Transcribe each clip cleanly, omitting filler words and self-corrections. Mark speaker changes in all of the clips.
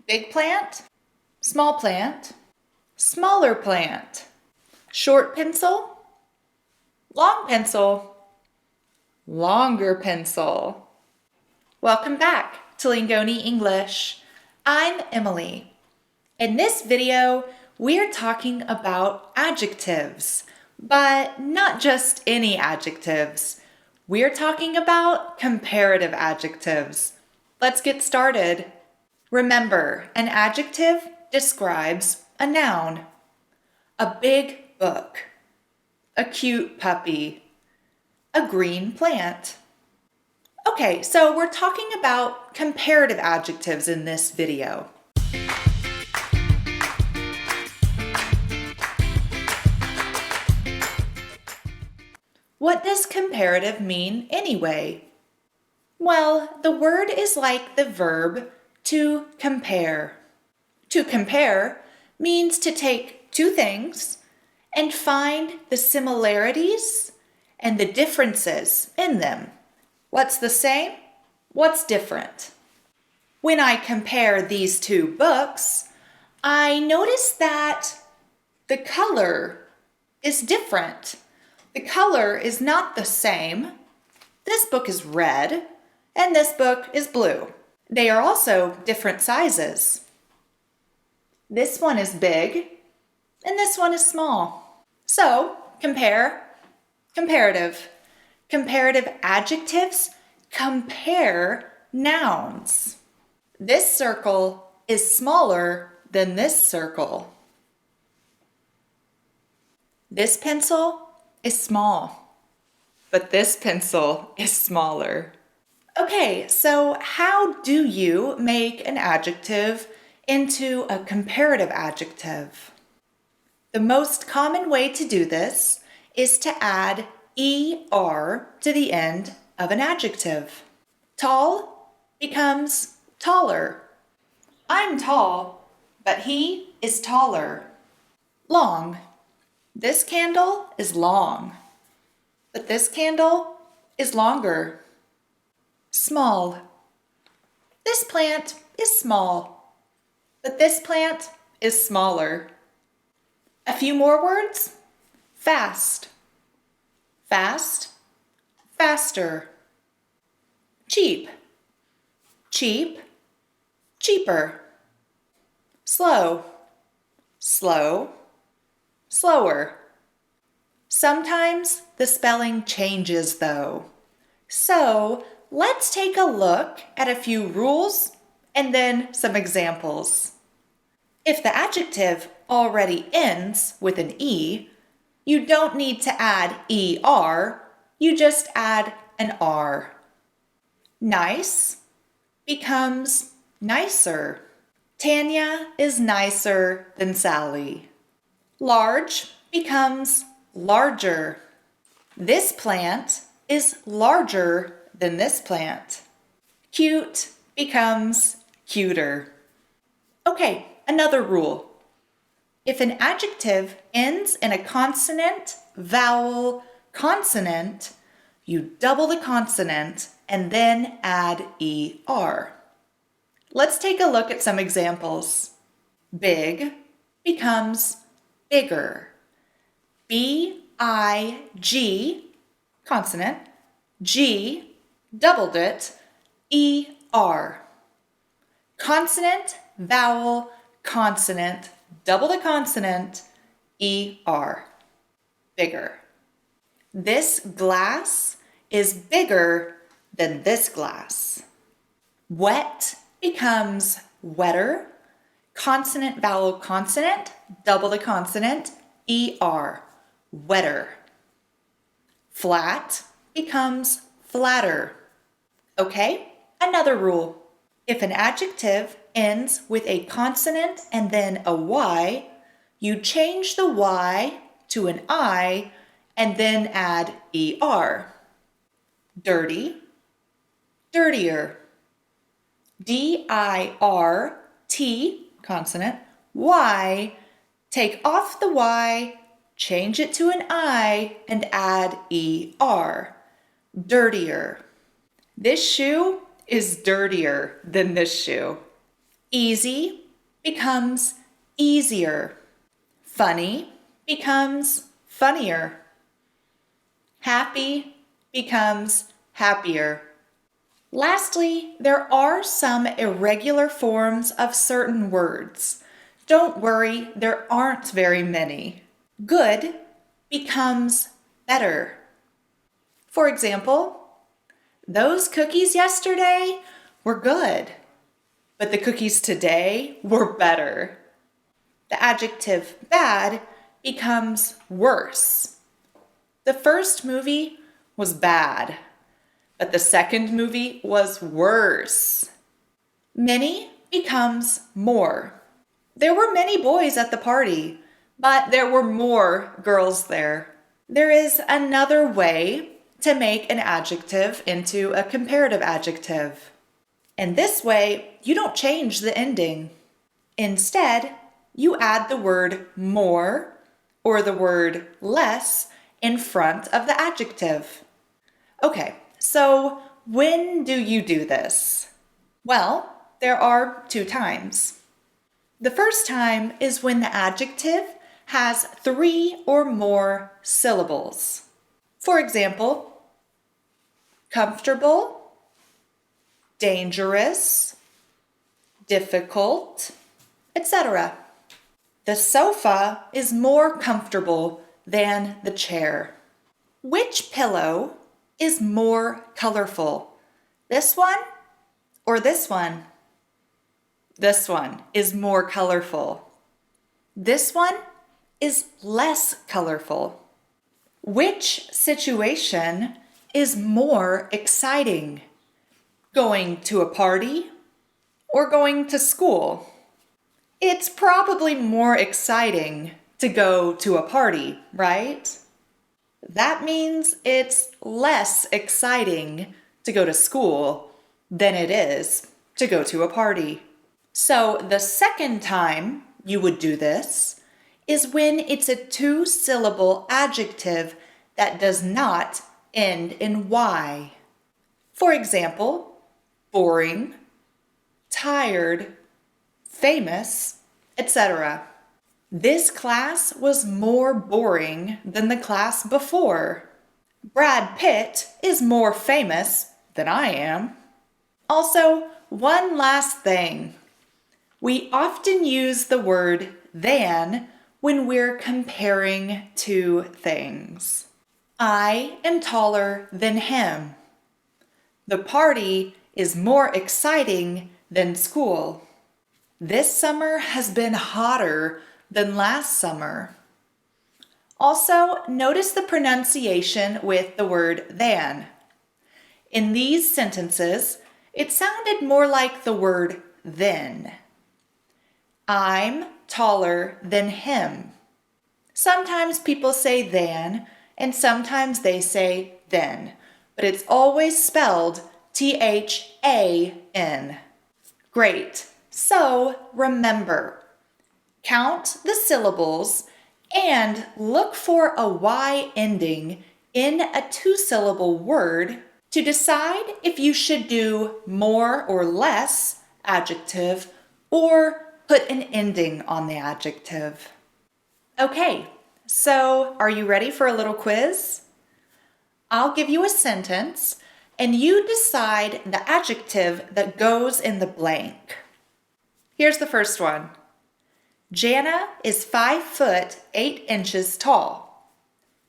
Speaker 1: Big plant, small plant, smaller plant, short pencil, long pencil, longer pencil. Welcome back to Lingoni English. I'm Emily. In this video, we're talking about adjectives, but not just any adjectives. We're talking about comparative adjectives. Let's get started. Remember, an adjective describes a noun. A big book, a cute puppy, a green plant. Okay, so we're talking about comparative adjectives in this video. What does comparative mean anyway? Well, the word is like the verb to compare. To compare means to take two things and find the similarities and the differences in them. What's the same? What's different? When I compare these two books, I notice that the color is different. The color is not the same. This book is red and this book is blue. They are also different sizes. This one is big and this one is small. So, compare, comparative. Comparative adjectives compare nouns. This circle is smaller than this circle. This pencil is small, but this pencil is smaller. Okay, so how do you make an adjective into a comparative adjective? The most common way to do this is to add ER to the end of an adjective. Tall becomes taller. I'm tall, but he is taller. Long. This candle is long, but this candle is longer. Small. This plant is small, but this plant is smaller. A few more words. Fast. Fast, faster. Cheap. Cheap, cheaper. Slow. Slow, slower. Sometimes the spelling changes though. So let's take a look at a few rules and then some examples. If the adjective already ends with an E, you don't need to add ER, you just add an R. Nice becomes nicer. Tanya is nicer than Sally. Large becomes larger. This plant is larger than this plant. Cute becomes cuter. Okay, another rule. If an adjective ends in a consonant, vowel, consonant, you double the consonant and then add ER. Let's take a look at some examples. Big becomes bigger. B-I-G, consonant, G, doubled it, E-R. Consonant, vowel, consonant, double the consonant, E-R. Bigger. This glass is bigger than this glass. Wet becomes wetter. Consonant, vowel, consonant, double the consonant, ER. Wetter. Flat becomes flatter. Okay, another rule. If an adjective ends with a consonant and then a Y, you change the Y to an I and then add ER. Dirty, dirtier. D-I-R-T, consonant, Y, take off the Y, change it to an I, and add ER. Dirtier. This shoe is dirtier than this shoe. Easy becomes easier. Funny becomes funnier. Happy becomes happier. Lastly, there are some irregular forms of certain words. Don't worry, there aren't very many. Good becomes better. For example, those cookies yesterday were good, but the cookies today were better. The adjective bad becomes worse. The first movie was bad, but the second movie was worse. Many becomes more. There were many boys at the party, but there were more girls there. There is another way to make an adjective into a comparative adjective. And this way, you don't change the ending. Instead, you add the word more or the word less in front of the adjective. Okay, so when do you do this? Well, there are 2 times. The first time is when the adjective has 3 or more syllables. For example, comfortable, dangerous, difficult, etc. The sofa is more comfortable than the chair. Which pillow is more colorful? This one or this one? This one is more colorful. This one is less colorful. Which situation is more exciting? Going to a party or going to school? It's probably more exciting to go to a party, right? That means it's less exciting to go to school than it is to go to a party. So the second time you would do this is when it's a 2-syllable adjective that does not end in Y. For example, boring, tired, famous, etc. This class was more boring than the class before. Brad Pitt is more famous than I am. Also, one last thing. We often use the word than when we're comparing 2 things. I am taller than him. The party is more exciting than school. This summer has been hotter than last summer. Also, notice the pronunciation with the word than. In these sentences, it sounded more like the word then. I'm taller than him. Sometimes people say than, and sometimes they say then, but it's always spelled T-H-A-N. Great. So remember, count the syllables and look for a Y ending in a 2-syllable word to decide if you should do more or less adjective or put an ending on the adjective. Okay, so are you ready for a little quiz? I'll give you a sentence and you decide the adjective that goes in the blank. Here's the first one. Jana is 5 foot 8 inches tall.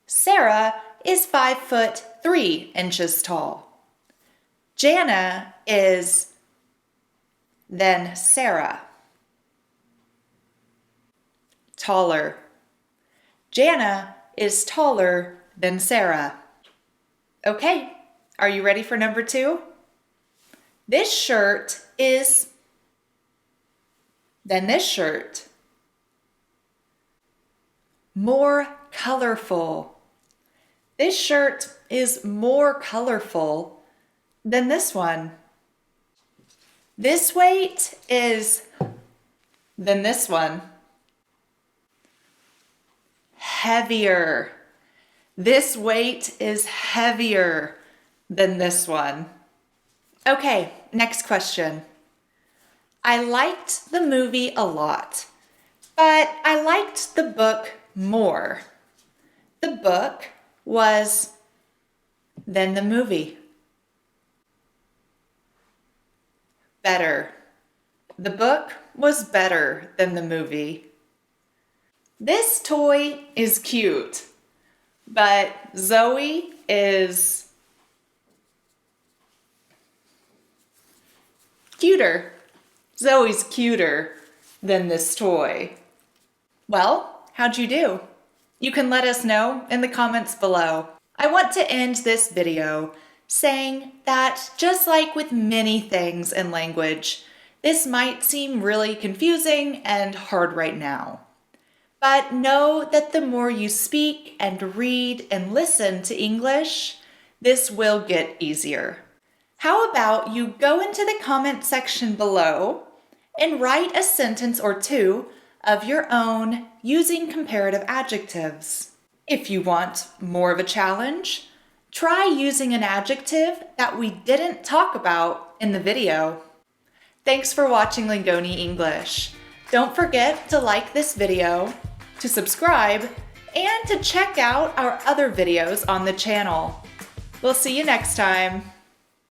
Speaker 1: Sarah is 5 foot 3 inches tall. Jana is then Sarah. Taller. Jana is taller than Sarah. Okay, are you ready for number 2? This shirt is than this shirt. More colorful. This shirt is more colorful than this one. This weight is than this one. Heavier. This weight is heavier than this one. Okay, next question. I liked the movie a lot, but I liked the book more. The book was than the movie. Better. The book was better than the movie. This toy is cute, but Zoe is cuter. Zoe's cuter than this toy. Well, how'd you do? You can let us know in the comments below. I want to end this video saying that just like with many things in language, this might seem really confusing and hard right now. But know that the more you speak and read and listen to English, this will get easier. How about you go into the comment section below and write a sentence or two of your own using comparative adjectives. If you want more of a challenge, try using an adjective that we didn't talk about in the video. Thanks for watching Lingoni English. Don't forget to like this video, to subscribe, and to check out our other videos on the channel. We'll see you next time.